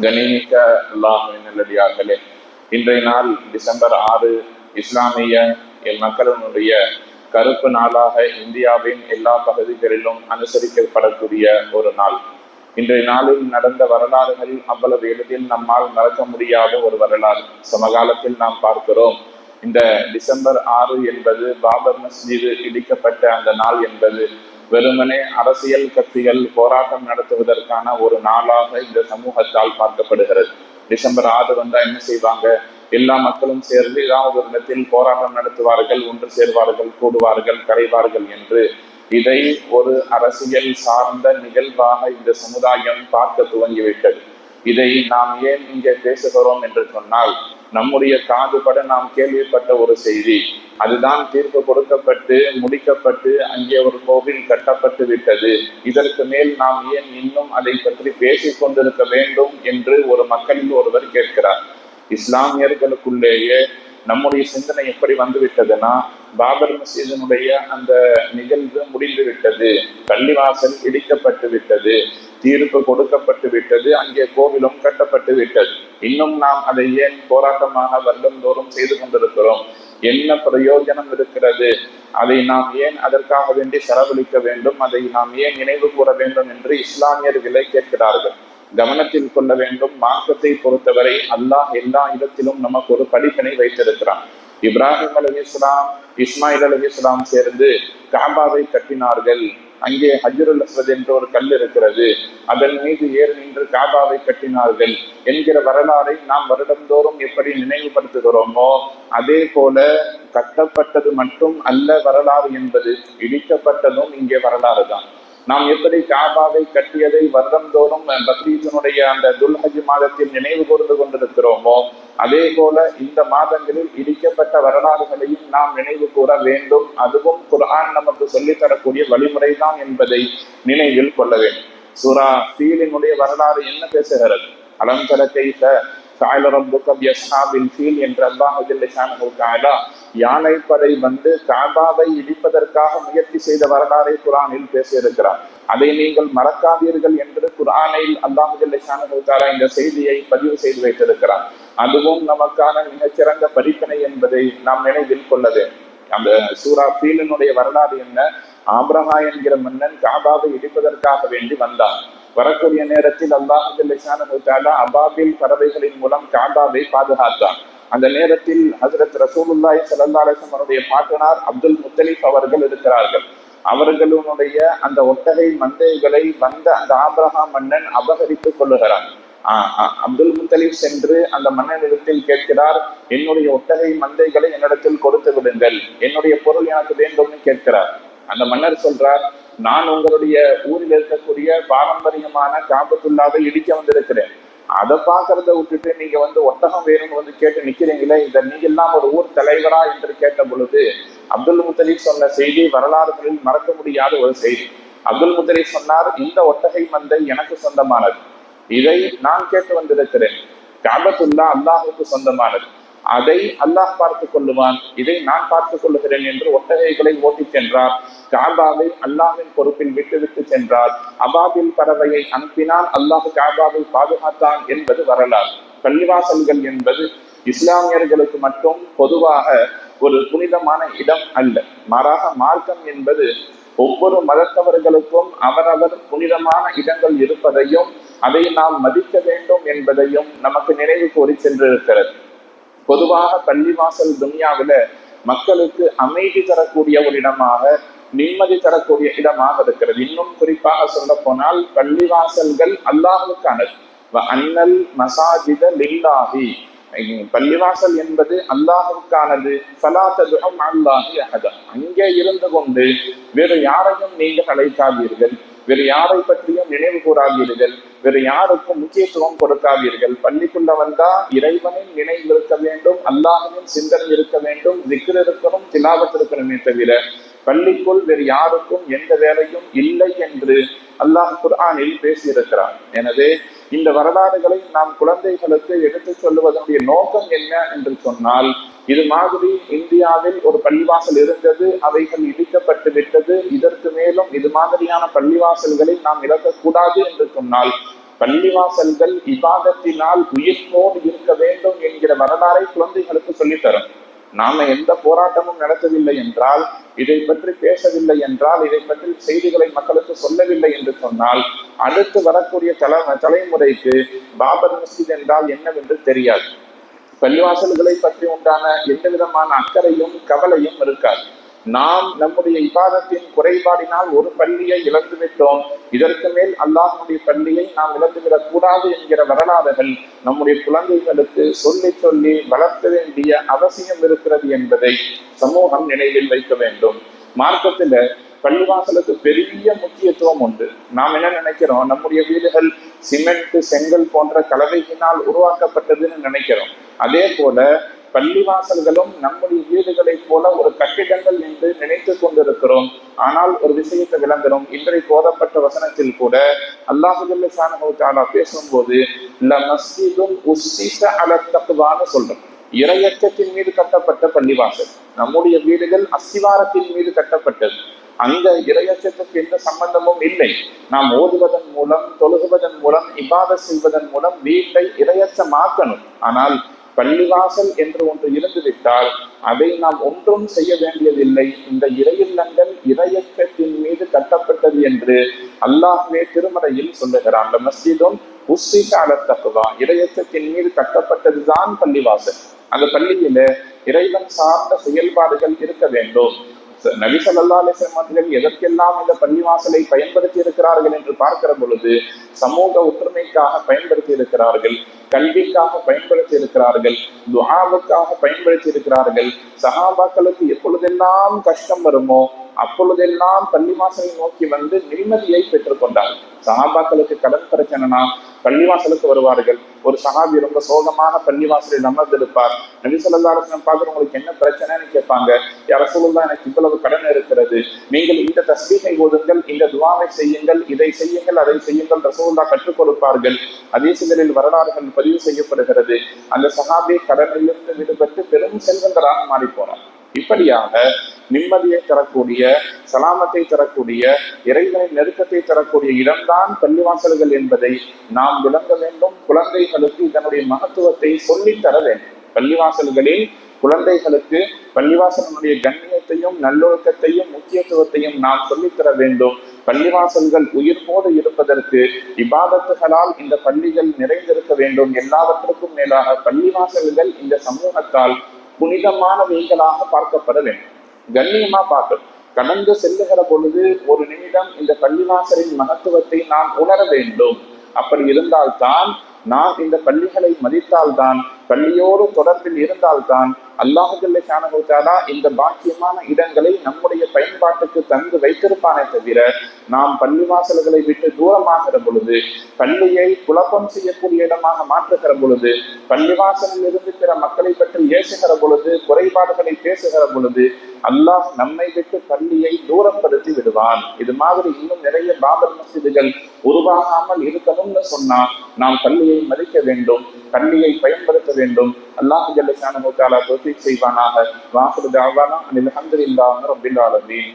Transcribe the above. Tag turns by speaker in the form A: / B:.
A: கணிமிக்க அல்லாஹ்வின் நல்லடியார்களே, இன்றைய நாள் டிசம்பர் 6 இஸ்லாமிய மக்களினுடைய கருப்பு நாளாக இந்தியாவின் எல்லா பகுதிகளிலும் அனுசரிக்கப்படக்கூடிய ஒரு நாள். இன்றைய நாளில் நடந்த வரலாறுகள் அவ்வளவு எளிதில் நம்மால் மறக்க முடியாத ஒரு வரலாறு. சமகாலத்தில் நாம் பார்க்கிறோம், இந்த டிசம்பர் 6 என்பது பாபர் மஸ்ஜிது இடிக்கப்பட்ட அந்த நாள் என்பது வெறுமனே அரசியல் கட்சிகள் போராட்டம் நடத்துவதற்கான ஒரு நாளாக இந்த சமூகத்தால் பார்க்கப்படுகிறது. டிசம்பர் 6 வந்தா என்ன செய்வாங்க? எல்லா மக்களும் சேர்ந்து ஏதாவது ஒரு இடத்தில் போராட்டம் நடத்துவார்கள், ஒன்று சேர்வார்கள், கூடுவார்கள், கரைவார்கள் என்று இதை ஒரு அரசியல் சார்ந்த நிகழ்வாக இந்த சமுதாயம் பார்க்க துவங்கிவிட்டது. இதை நாம் ஏன் இங்கே பேசுகிறோம் என்று சொன்னால், நம்முடைய காதுபட நாம் கேள்விப்பட்ட ஒரு செய்தி, அதுதான் தீர்ப்பு கொடுக்கப்பட்டு முடிக்கப்பட்டு அங்கே ஒரு கோவில் கட்டப்பட்டு விட்டது, இதற்கு மேல் நாம் ஏன் இன்னும் அதை பற்றி பேசிக் கொண்டிருக்க வேண்டும் என்று ஒரு மக்களில் ஒருவர் கேட்கிறார். இஸ்லாமியர்களுக்குள்ளேயே நம்முடைய சிந்தனை எப்படி வந்துவிட்டதுன்னா, பாபர் மசீதினுடைய அந்த நிகழ்வு முடிந்து விட்டது, பள்ளிவாசல் இடிக்கப்பட்டு விட்டது, தீர்ப்பு கொடுக்கப்பட்டு விட்டது, அங்கே கோவிலும் கட்டப்பட்டு விட்டது, இன்னும் நாம் அதை ஏன் போராட்டமாக வருடந்தோறும் செய்து கொண்டிருக்கிறோம்? என்ன பிரயோஜனம் இருக்கிறது? அதை நாம் ஏன் அதற்காக வேண்டி செலவழிக்க வேண்டும்? அதை நாம் ஏன் நினைவு கூற வேண்டும் என்று இஸ்லாமியர்களை கேட்கிறார்கள். கவனத்தில் கொள்ள வேண்டும், மார்க்கத்தை பொறுத்தவரை அல்லாஹ் எல்லா இடத்திலும் நமக்கு ஒரு படிப்பினை வைத்திருக்கிறான். இப்ராஹிம் அலைஹிஸ்ஸலாம், இஸ்மாயில் அலைஹிஸ்ஸலாம் சேர்ந்து காபாவை கட்டினார்கள். அங்கே ஹஜ்ருல் அஸ்வத் என்ற ஒரு கல் இருக்கிறது, அதன் மீது ஏறி நின்று காபாவை கட்டினார்கள் என்கிற வரலாறை நாம் வருடந்தோறும் எப்படி நினைவுபடுத்துகிறோமோ, அதே போல கட்டப்பட்டது மட்டும் அல்ல வரலாறு என்பது, இடிக்கப்பட்டதும் இங்கே வரலாறு தான். நாம் எப்படி காபாவை கட்டியதை வருடந்தோறும் பக்ரீத்தினுடைய அந்த துல்ஹஜ் மாதத்தில் நினைவு கூர்ந்து கொண்டிருக்கிறோமோ, அதே போல இந்த மாதங்களில் இடிக்கப்பட்ட வரலாறுகளையும் நாம் நினைவு கூற வேண்டும். அதுவும் குர்ஆன் நமக்கு சொல்லித்தரக்கூடிய வழிமுறை தான் என்பதை நினைவில் கொள்ள வேண்டும். சூரா ஃபீலினுடைய வரலாறு என்ன பேசுகிறது? அலம் தர கைஃப ஃபஅல ரப்புக பிஅஸ்ஹாபில் ஃபீல் என்ற அல்லாஹ் ஜல்ல ஷானஹு தஆலா யானைப்படை வந்து காபாவை இடிப்பதற்காக முயற்சி செய்த வரலாறை குர்ஆனில் பேசியிருக்கிறார். அதை நீங்கள் மறக்காதீர்கள் என்று குர்ஆனில் அல்லாஹ் ஜல்ல ஷானஹு தஆலா இந்த செய்தியை பதிவு செய்து வைத்திருக்கிறார். அதுவும் நமக்கான மிகச்சிறந்த படிப்பினை என்பதை நாம் நினைவில் கொள்ள வேண்டும். அந்த சூரா ஃபீலினுடைய வரலாறு என்ன? ஆப்ரஹா என்கிற மன்னன் காபாவை இடிப்பதற்காக வேண்டி வந்தான். வரக்கூடிய நேரத்தில் அல்லாஹ் ஜல்ல ஷானஹு தஆலா அபாபில் பறவைகளின் மூலம் காபாவை பாதுகாத்தான். அந்த நேரத்தில் ஹஜ்ரத் ரசூலுல்லாஹி ஸல்லல்லாஹு அலைஹி வஸல்லம் அவருடைய பாட்டனார் அப்துல் முத்தலிப் அவர்கள் இருக்கிறார்கள். அவர்களுடைய அந்த ஒட்டகை மந்தைகளை வந்த அந்த ஆப்ரஹாம் மன்னன் அபகரித்துக் கொள்ளுகிறார். அப்துல் முத்தலிப் சென்று அந்த மன்னனிடத்தில் கேட்கிறார், என்னுடைய ஒட்டகை மந்தைகளை என்னிடத்தில் கொடுத்து விடுங்கள், என்னுடைய பொருள் எனக்கு வேண்டும்னு கேட்கிறார். அந்த மன்னர் சொல்றார், நான் உங்களுடைய ஊரில் இருக்கக்கூடிய பாரம்பரியமான காபத்துல்லாவை இடிக்க வந்திருக்கிறேன், அதை பார்க்கறத விட்டுட்டு நீங்க வந்து ஒட்டகம் வேணும்னு வந்து கேட்டு நிக்கிறீங்களே, இதை நீங்க எல்லாம் ஒரு ஊர் தலைவரா என்று கேட்ட பொழுது அப்துல் முத்தலிப் சொன்ன செய்தி வரலாறுகளில் மறக்க முடியாத ஒரு செய்தி. அப்துல் முத்தலிப் சொன்னார், இந்த ஒட்டகை மந்தை எனக்கு சொந்தமானது, இதை நான் கேட்டு வந்திருக்கிறேன். காபத்துல்லா அல்லாஹுக்கு சொந்தமானது, அதை அல்லாஹ் பார்த்துக் கொள்ளுவான், இதை நான் பார்த்துக் கொள்ளுகிறேன் என்று ஒட்டகைகளை ஓட்டி சென்றார். காபாவை அல்லாஹின் பொறுப்பில் விட்டுவிட்டு சென்றார். அபாபில் பறவையை அனுப்பினால் அல்லாஹ் காபாவை பாதுகாத்தான் என்பது வரலாறு. பள்ளிவாசல்கள் என்பது இஸ்லாமியர்களுக்கு மட்டும் பொதுவாக ஒரு புனிதமான இடம் அல்ல, மாறாக மார்க்கம் என்பது ஒவ்வொரு மதத்தவர்களுக்கும் அவரவர் புனிதமான இடங்கள் இருப்பதையும் அதை நாம் மதிக்க வேண்டும் என்பதையும் நமக்கு நினைவு கூறி சென்றிருக்கிறது. பொதுவாக பள்ளிவாசல் துன்யாவில மக்களுக்கு அமைதி தரக்கூடிய ஒரு இடமாக, நிம்மதி தரக்கூடிய இடமாக இருக்கிறது. இன்னும் குறிப்பாக சொல்ல போனால் பள்ளிவாசல்கள் அல்லாஹுக்கானது. அன்னல் மசாஜித லில்லாஹி, பள்ளிவாசல் என்பது அல்லாஹுக்கானது. ஃபலா ததுஉ மஅல்லாஹி அஹதா, அங்கே இருந்து கொண்டு வேறு யாரையும் நீங்கள் அழைக்காதீர்கள், வேறு யாரை பற்றியும் நினைவு கூறாதீர்கள், வேறு யாருக்கும் முக்கியத்துவம் கொடுக்காதீர்கள். பள்ளிக்குள்ள வந்தா இறைவனின் நினைவு இருக்க வேண்டும், அல்லாஹ்வின் சிந்தனை இருக்க வேண்டும், திக்ர் இருக்கணும், திலாவத் இருக்கணுமே தவிர பள்ளிக்குள் வேறு யாருக்கும் எந்த வேலையும் இல்லை என்று அல்லாஹ் குர்ஆனில் பேசியிருக்கிறார். எனவே இந்த வரலாறுகளை நாம் குழந்தைகளுக்கு எடுத்து சொல்லுவதனுடைய நோக்கம் என்ன என்று சொன்னால், இது மாதிரி இந்தியாவில் ஒரு பள்ளிவாசல் இருந்தது, அவைகள் இடிக்கப்பட்டு விட்டது, இதற்கு மேலும் இது மாதிரியான பள்ளிவாசல்களை நாம் இழக்கக்கூடாது என்று சொன்னால் பள்ளிவாசல்கள் இபாதத்தினால் உயிர்ப்போடு இருக்க வேண்டும் என்கிற வரலாறை குழந்தைகளுக்கு சொல்லித்தரும். நாம எந்த போராட்டமும் நடத்தவில்லை என்றால், இதை பற்றி பேசவில்லை என்றால், இதை பற்றி செய்திகளை மக்களுக்கு சொல்லவில்லை என்று சொன்னால், அடுத்து வரக்கூடிய தலைமுறைக்கு பாபர் மஸ்ஜித் என்றால் என்னவென்று தெரியாது. பள்ளிவாசல்களை பற்றி உண்டான எந்த விதமான அக்கறையும் கவலையும் இருக்காது. நாம் நம்முடைய இபாதத்தின் குறைபாடினால் ஒரு பள்ளியை இழந்துவிட்டோம், இதற்கு மேல் அல்லாஹ்வுடைய பள்ளியை நாம் இழந்துவிடக் கூடாது என்கிற வரலாறுகள் நம்முடைய குழந்தைகளுக்கு சொல்லி சொல்லி வளர்க்க வேண்டிய அவசியம் இருக்கிறது என்பதை சமூகம் நினைவில் வைக்க வேண்டும். மார்க்கத்துல பள்ளிவாசலுக்கு பெரிய முக்கியத்துவம் உண்டு. நாம் என்ன நினைக்கிறோம், நம்முடைய வீடுகள் சிமெண்ட் செங்கல் போன்ற கலவையினால் உருவாக்கப்பட்டதுன்னு நினைக்கிறோம். அதே போல பள்ளிவாசல்களும் நம்முடைய வீடுகளைப் போல ஒரு கட்டிடங்கள் என்று நினைத்து கொண்டிருக்கிறோம். ஆனால் ஒரு விஷயத்தை விளங்குறோம். இன்றைக்கு ஓதப்பட்ட வசனத்தில் கூட அல்லாஹ் ஸுப்ஹானஹு வ தஆலா பேசும்போது லமஸ்ஜிதுன் உஸ்ஸிஸ அலா தக்வான்னு சொல்றோம். இறையச்சத்தின் மீது கட்டப்பட்ட பள்ளிவாசல். நம்முடைய வீடுகள் அஸ்திவாரத்தின் மீது கட்டப்பட்டது. அந்த இறையச்சத்துக்கு எந்த சம்பந்தமும் இல்லை. நாம் ஓதுவதன் மூலம், தொழுகுவதன் மூலம், இபாதத் செய்வதன் மூலம் வீட்டை இறையச்சமாக்கணும். ஆனால் பள்ளிவாசல் என்று ஒன்று இருந்துவிட்டால் அதை நாம் ஒன்றும் செய்ய வேண்டியதில்லை. இந்த இறையில்லங்கள் இறையச்சத்தின் மீது கட்டப்பட்டது என்று அல்லாஹ்வே திருமறையில் சொல்லுகிறான். மஸ்ஜிதும் உஸ்ஸிஸ அலா தக்வா, இறையச்சத்தின் மீது கட்டப்பட்டதுதான் பள்ளிவாசல். அந்த பள்ளியில இறைவன் சார்ந்த செயல்பாடுகள் இருக்க வேண்டும். நபி ஸல்லல்லாஹு அலைஹி வஸல்லம் அவர்கள் எதற்கெல்லாம் இந்த பள்ளிவாசலை பயன்படுத்தி இருக்கிறார்கள் என்று பார்க்கிற பொழுது, சமூக ஒற்றுமைக்காக பயன்படுத்தி இருக்கிறார்கள், கல்விக்காக பயன்படுத்தி இருக்கிறார்கள், துஆவுக்காக பயன்படுத்தி இருக்கிறார்கள். சஹாபாக்களுக்கு எப்பொழுதெல்லாம் கஷ்டம் வருமோ அப்பொழுதெல்லாம் பள்ளிவாசலை நோக்கி வந்து நிம்மதியை பெற்றுக் கொண்டார்கள். சஹாபாக்களுக்கு கடன் பிரச்சனைனா பள்ளிவாசலுக்கு வருவார்கள். ஒரு சஹாபி ரொம்ப சோகமாக பள்ளிவாசலில் அமர்ந்திருப்பார். நபி ஸல்லல்லாஹு அலைஹி வஸல்லம் பார்த்து உங்களுக்கு என்ன பிரச்சனைன்னு கேட்பாங்க. யா ரசூலுல்லாஹ், எனக்கு இவ்வளவு கடன் இருக்கிறது, நீங்கள் இந்த தஸ்பீஹை ஓதுங்கள், இந்த துஆவை செய்யுங்கள், இதை செய்யுங்கள், அதை செய்யுங்கள். ரசூலுல்லாஹ் கற்றுக் கொடுப்பார்கள். ஹதீஸ்களில் வரலாறுகள் பதிவு செய்யப்படுகிறது. அந்த சஹாபி கடனிலிருந்து விடுபட்டு பெரும் செல்வந்தராக மாறி போனார். இப்படியாக நிம்மதியை தரக்கூடிய, சலாமத்தை தரக்கூடிய, இறைவனின் நெருக்கத்தை தரக்கூடிய இடம்தான் பள்ளிவாசல்கள் என்பதை நாம் விளங்க வேண்டும். குழந்தைகளுக்கு இதனுடைய மகத்துவத்தை சொல்லித்தர வேண்டும். பள்ளிவாசல்களில் குழந்தைகளுக்கு பள்ளிவாசலுடைய கண்ணியத்தையும் நல்லொழுக்கத்தையும் முக்கியத்துவத்தையும் நாம் சொல்லித்தர வேண்டும். பள்ளிவாசல்கள் உயிர்ப்போடு இருப்பதற்கு இபாதத்துகளால் இந்த பள்ளிகள் நிறைந்திருக்க வேண்டும். எல்லாவற்றுக்கும் மேலாக பள்ளிவாசல்கள் இந்த சமூகத்தால் புனிதமானவைகளாக பார்க்கப்பட வேண்டும், கண்ணியமா பார்க்கணும். கடந்து செல்லுகிற பொழுது ஒரு நிமிடம் இந்த பள்ளிவாசலின் மகத்துவத்தை நாம் உணர வேண்டும். அப்படி இருந்தால்தான், நாம் இந்த பள்ளிகளை மதித்தால்தான், பள்ளியோடு தொடர்பில் இருந்தால்தான் அல்லாஹ் ஸுப்ஹானஹு வ தஆலா இந்த பாக்கியமான இடங்களை நம்முடைய பயன்பாட்டுக்கு தந்து வைத்திருப்பானே தவிர, நாம் பள்ளிவாசல்களை விட்டு தூரமாகிற பொழுது, பள்ளியை குழப்பம் செய்யக்கூடிய இடமாக மாற்றுகிற பொழுது, பள்ளிவாசலில் இருந்து பிற மக்களை பற்றி ஏசுகிற பொழுது, குறைபாடுகளை பேசுகிற பொழுது அல்லாஹ் நம்மை விட்டு பள்ளியை தூரப்படுத்தி விடுவான். இது மாதிரி இன்னும் நிறைய பாபர் மஸ்ஜிதுகள் உருவாகாமல் இருக்கணும்னு சொன்னா நாம் பள்ளியை மதிக்க வேண்டும், பள்ளியை பயன்படுத்த வேண்டும். அல்லாஹ் ஜல்ல ஷானஹு வ தஆலா தௌஃபீக் செய்வானாக. வாஹிரு தஅவானா அனில் ஹம்துலில்லாஹி ரப்பில் ஆலமீன்.